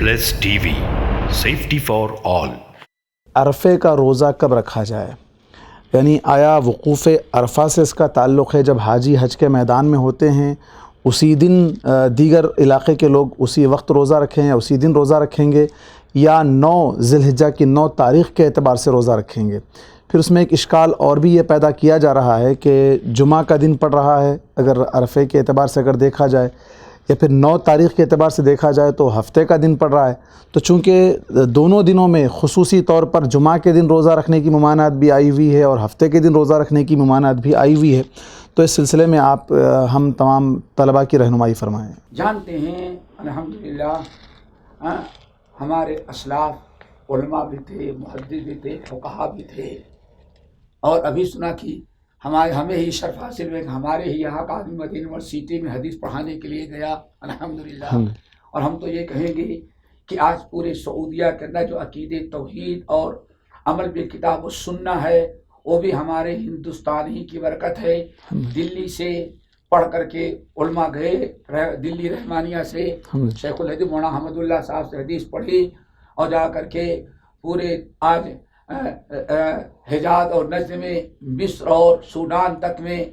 TV Safety for all. عرفے کا روزہ کب رکھا جائے؟ یعنی آیا وقوف عرفہ سے اس کا تعلق ہے جب حاجی حج کے میدان میں ہوتے ہیں اسی دن دیگر علاقے کے لوگ اسی وقت روزہ رکھیں یا اسی دن روزہ رکھیں گے، یا 9 ذی الحجہ کی 9 تاریخ کے اعتبار سے روزہ رکھیں گے؟ پھر اس میں ایک اشکال اور بھی یہ پیدا کیا جا رہا ہے کہ جمعہ کا دن پڑ رہا ہے اگر عرفے کے اعتبار سے اگر دیکھا جائے، یا پھر 9 تاریخ کے اعتبار سے دیکھا جائے تو ہفتے کا دن پڑ رہا ہے، تو چونکہ دونوں دنوں میں خصوصی طور پر جمعہ کے دن روزہ رکھنے کی ممانعت بھی آئی ہوئی ہے اور ہفتے کے دن روزہ رکھنے کی ممانعت بھی آئی ہوئی ہے، تو اس سلسلے میں آپ ہم تمام طلباء کی رہنمائی فرمائیں۔ جانتے ہیں الحمدللہ ہمارے اسلاف علماء بھی تھے، محدث بھی تھے، فقہا بھی تھے، اور ابھی سنا کہ ہمیں ہی شرف حاصل ہوئے کہ ہمارے ہی یہاں کا آدمی مدینہ یونیورسٹی میں حدیث پڑھانے کے لیے گیا الحمدللہ۔ اور ہم تو یہ کہیں گے کہ آج پورے سعودیہ کے اندر جو عقیدے توحید اور عمل بالکتاب و سنہ ہے وہ بھی ہمارے ہندوستان ہی کی برکت ہے۔ دلی سے پڑھ کر کے علماء گئے، دلی رحمانیہ سے شیخ الحدیث مولانا حمد اللہ صاحب سے حدیث پڑھی اور جا کر کے پورے آج حجاز اور نجد میں مصر اور سوڈان تک میں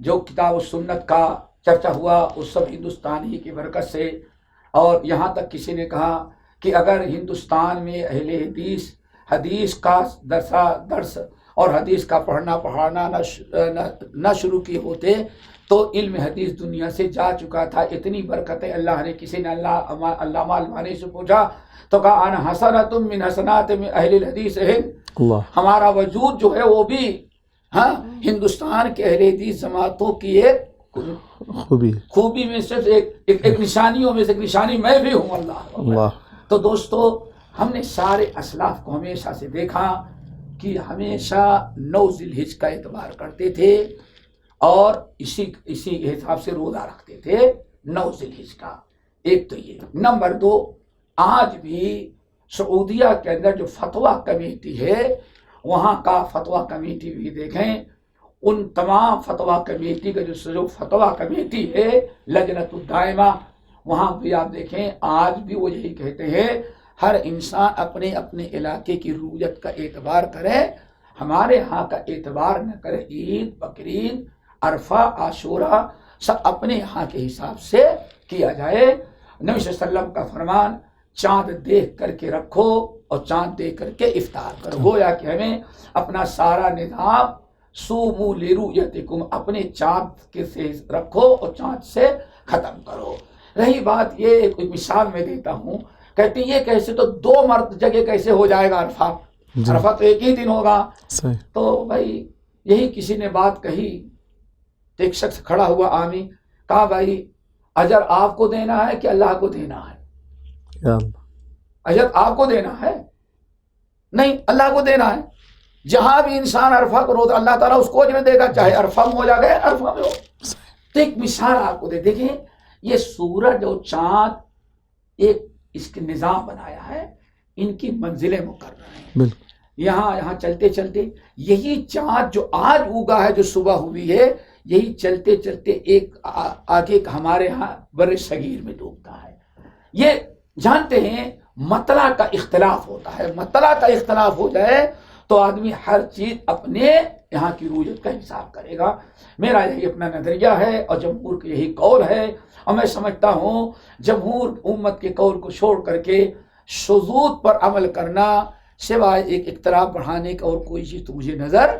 جو کتاب و سنت کا چرچا ہوا وہ سب ہندوستان ہی کی برکت سے۔ اور یہاں تک کسی نے کہا کہ اگر ہندوستان میں اہل حدیث کا درس اور حدیث کا پڑھنا پڑھانا نہ شروع کیے ہوتے تو علم حدیث دنیا سے جا چکا تھا۔ اتنی برکتیں اللہ نے، کسی نے علامہ المانی سے پوچھا تو کہا انا حسنۃ من حسنات من اہل الحدیث ہند، ہمارا وجود جو ہے وہ بھی ہندوستان کے اہل حدیث جماعتوں کی ایک خوبی میں سے ایک نشانیوں میں سے ایک نشانی میں بھی ہوں۔ اللہ تو دوستو، ہم نے سارے اسلاف کو ہمیشہ سے دیکھا کہ ہمیشہ 9 ذی الحجہ کا اعتبار کرتے تھے اور اسی حساب سے روزہ رکھتے تھے 9 ذی الحجہ کا۔ ایک تو یہ، نمبر 2، آج بھی سعودیہ کے اندر جو فتویٰ کمیٹی ہے وہاں کا فتویٰ کمیٹی بھی دیکھیں، ان تمام فتویٰ کمیٹی کا جو فتویٰ کمیٹی ہے لجنۃ الدائمہ، وہاں بھی آپ دیکھیں آج بھی وہ یہی کہتے ہیں ہر انسان اپنے اپنے علاقے کی رویت کا اعتبار کرے، ہمارے ہاں کا اعتبار نہ کرے، عید بقرعید عرفہ عاشورہ سب اپنے یہاں کے حساب سے کیا جائے۔ نبی صلی اللہ علیہ وسلم کا فرمان چاند دیکھ کر کے رکھو اور چاند دیکھ کر کے افطار کرو، گویا کہ ہمیں اپنا سارا نظام صوموا لرؤیتکم، اپنے چاند کے سے رکھو اور چاند سے ختم کرو۔ رہی بات یہ ایک مثال میں دیتا ہوں، کہتے ہیں یہ کیسے تو 2 جگہ کیسے ہو جائے گا عرفہ؟ عرفہ تو ایک ہی دن ہوگا۔ تو بھائی یہی کسی نے بات کہی تو ایک شخص کھڑا ہوا عامی، کہا بھائی اجر آپ کو دینا ہے کہ اللہ کو دینا ہے؟ اجر آپ کو دینا ہے؟ نہیں، اللہ کو دینا ہے۔ جہاں بھی انسان عرفہ کو روزہ اللہ تعالیٰ اس کو اجر دے گا، چاہے عرفہ میں ہو جائے عرفہ میں ہو۔ تو ایک مثال آپ کو دیکھیں، یہ سورج اور چاند ایک اس کے نظام بنایا ہے، ان کی منزلیں مقرر ہیں۔ یہاں چلتے چلتے یہی چاند جو آج اگا ہے، جو صبح ہوئی ہے، یہی چلتے چلتے ایک آگے ہمارے ہاں بر صغیر میں ڈوبتا ہے۔ یہ جانتے ہیں مطلع کا اختلاف ہوتا ہے، مطلع کا اختلاف ہو جائے تو آدمی ہر چیز اپنے یہاں کی رویت کا حساب کرے گا۔ میرا یہی اپنا نظریہ ہے اور جمہور کا یہی قول ہے، اور میں سمجھتا ہوں جمہور امت کے قول کو چھوڑ کر کے شذوذ پر عمل کرنا سوائے ایک اختلاف بڑھانے کا اور کوئی چیز تو مجھے نظر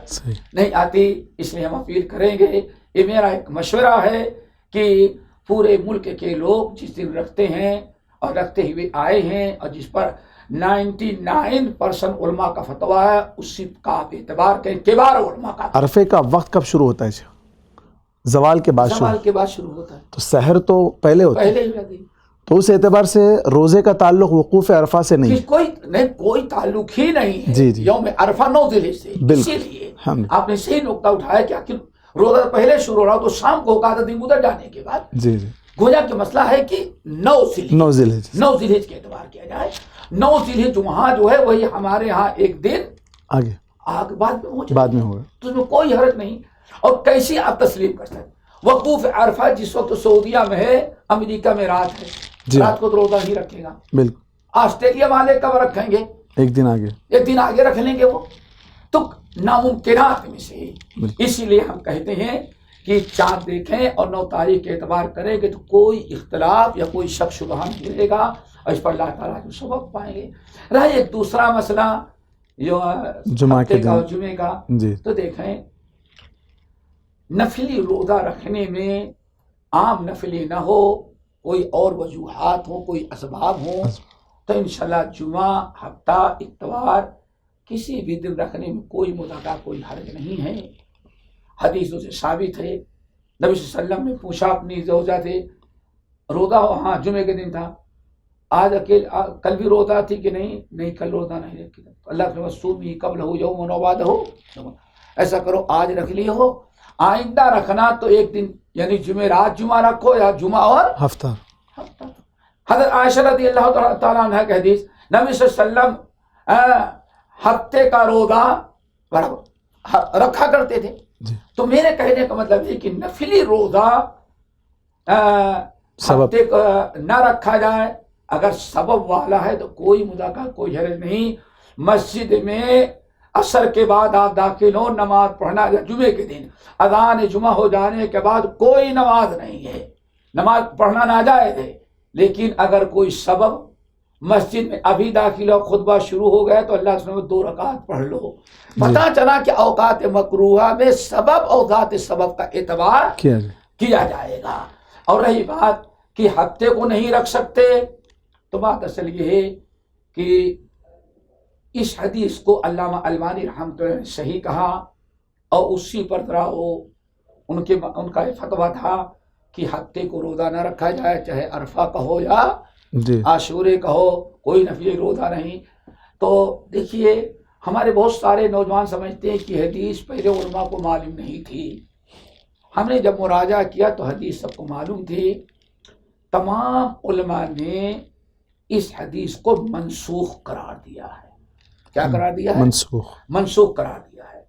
نہیں آتی۔ اس لیے ہم اپیل کریں گے، یہ میرا ایک مشورہ ہے کہ پورے ملک کے لوگ جس دن رکھتے ہیں اور رکھتے ہوئے آئے ہیں اور جس پر 99% علماء کا فتویٰ ہے، اسی کا اعتبار کریں، کبار علماء کا۔ عرفے کا وقت کب شروع ہوتا ہے؟ زوال کے بعد شروع ہوتا ہے۔ تو سحر تو پہلے ہوتا ہے، پہلے ہی لگی۔ تو اس اعتبار سے روزے کا تعلق وقوف عرفہ سے نہیں؟ کوئی تعلق ہی نہیں ہے۔ جی یوم عرفہ 9 ذی الحجہ سے، اسی لیے آپ نے صحیح نقطہ اٹھایا کہ آخر روزہ پہلے شروع ہو رہا تو شام کو ہوگا، دن گزر جانے کے بعد۔ جی گویا کہ مسئلہ ہے کہ 9 ذی الحجہ کے اعتبار کیا جائے۔ 9 ذی الحجہ وہاں جو ہے وہی ہمارے ہاں ایک دن آگے بعد میں ہوگا، تو اس میں کوئی حرج نہیں۔ اور کیسی آپ تسلیم کر سکتے؟ وقوف عرفہ جس وقت سعودیہ میں ہے، امریکہ میں رات ہے، جی رات کو تو روزہ ہی رکھے گا. بالکل. آسٹریلیا والے کب رکھیں گے؟ ایک دن آگے. ایک دن آگے رکھ لیں گے وہ. تو ناممکنات میں سے. اسی لیے ہم کہتے ہیں کہ چاند دیکھیں اور 9 تاریخ کے اعتبار کریں گے تو کوئی اختلاف یا کوئی شک شبہ نہیں ملے گا اور اس پر اللہ تعالیٰ جو سبب پائیں گے. رہا ایک دوسرا مسئلہ جو جمعہ کے اور دن جمعے کا، جی تو دیکھیں نفلی روزہ رکھنے میں عام نفلی نہ ہو، کوئی اور وجوہات ہوں، کوئی اسباب ہوں، تو انشاءاللہ جمعہ، ہفتہ، اتوار کسی بھی دن رکھنے میں کوئی مدعا، کوئی حرج نہیں ہے. حدیثوں سے ثابت ہے. نبی صلی اللہ علیہ وسلم نے پوچھا اپنی زوجہ سے، روزہ ہو؟ ہاں جمعے کے دن تھا. آج کل بھی روزہ تھی کہ نہیں؟ نہیں کل روزہ نہیں رکھی. اللہ کے رسول ہی قبل ہو یوم نوباد ہو، ایسا کرو آج رکھ لی ہو، آئندہ رکھنا تو ایک دن یعنی جمعرات جمعہ رکھو یا جمعہ اور ہفتہ. حضرت عائشہ رضی اللہ تعالیٰ عنہ کی حدیث، نبی صلی اللہ علیہ وسلم ہفتے کا روزہ رکھا کرتے تھے. تو میرے کہنے کا مطلب ہے کہ نفلی روزہ ہفتے کو نہ رکھا جائے. اگر سبب والا ہے تو کوئی مدعا، کوئی حرج نہیں. مسجد میں عصر کے بعد آپ داخل ہو، نماز پڑھنا یا جمعے کے دن اذان جمعہ ہو جانے کے بعد کوئی نماز نہیں ہے، نماز پڑھنا ناجائز ہے. لیکن اگر کوئی سبب مسجد میں ابھی داخل ہو، خطبہ شروع ہو گیا تو اللہ سے 2 رکعت پڑھ لو. پتہ چلا کہ اوقات مکروہہ میں سبب اور ذات سبب کا اعتبار کیا جائے گا. اور رہی بات کہ ہفتے کو نہیں رکھ سکتے، تو بات اصل یہ ہے کہ اس حدیث کو علامہ البانی رحمۃ اللہ نے صحیح کہا اور اسی پر ذرا وہ ان کا فتویٰ تھا کہ ہفتے کو روزہ نہ رکھا جائے، چاہے عرفہ کا ہو یا عاشورے کا ہو، کوئی نفلی روزہ نہیں. تو دیکھیے ہمارے بہت سارے نوجوان سمجھتے ہیں کہ حدیث پہلے علماء کو معلوم نہیں تھی. ہم نے جب مراجعہ کیا تو حدیث سب کو معلوم تھی. تمام علماء نے اس حدیث کو منسوخ قرار دیا ہے. کیا قرار دیا ہے؟ منسوخ قرار دیا ہے.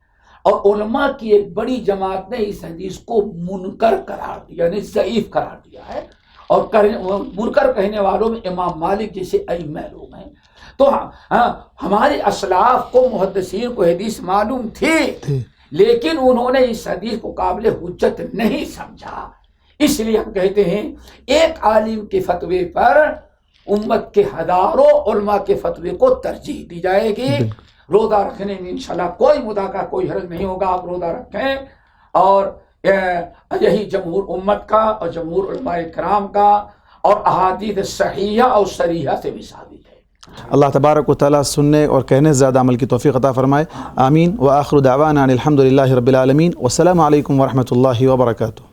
اور علماء کی ایک بڑی جماعت نے اس حدیث کو منکر قرار دیا، یعنی ضعیف قرار دیا ہے. اور منکر کہنے والوں میں امام مالک جیسے ائمہ لوگ ہیں. تو ہمارے اسلاف کو، محدثین کو حدیث معلوم تھی، لیکن انہوں نے اس حدیث کو قابل حجت نہیں سمجھا. اس لیے ہم کہتے ہیں ایک عالم کے فتوے پر امت کے ہزاروں علماء کے فتوے کو ترجیح دی جائے گی. روزہ رکھنے میں انشاءاللہ کوئی مدعا، کوئی حرج نہیں ہوگا. آپ روزہ رکھیں، اور یہی جمہور امت کا اور جمہور علماء کرام کا اور احادیث صحیحہ اور صریحہ سے بھی ثابت ہے. اللہ تبارک و تعالیٰ سننے اور کہنے سے زیادہ عمل کی توفیق عطا فرمائے. آمین. وآخر دعوانا ان الحمد للہ رب العالمین. والسلام علیکم ورحمۃ اللہ وبرکاتہ.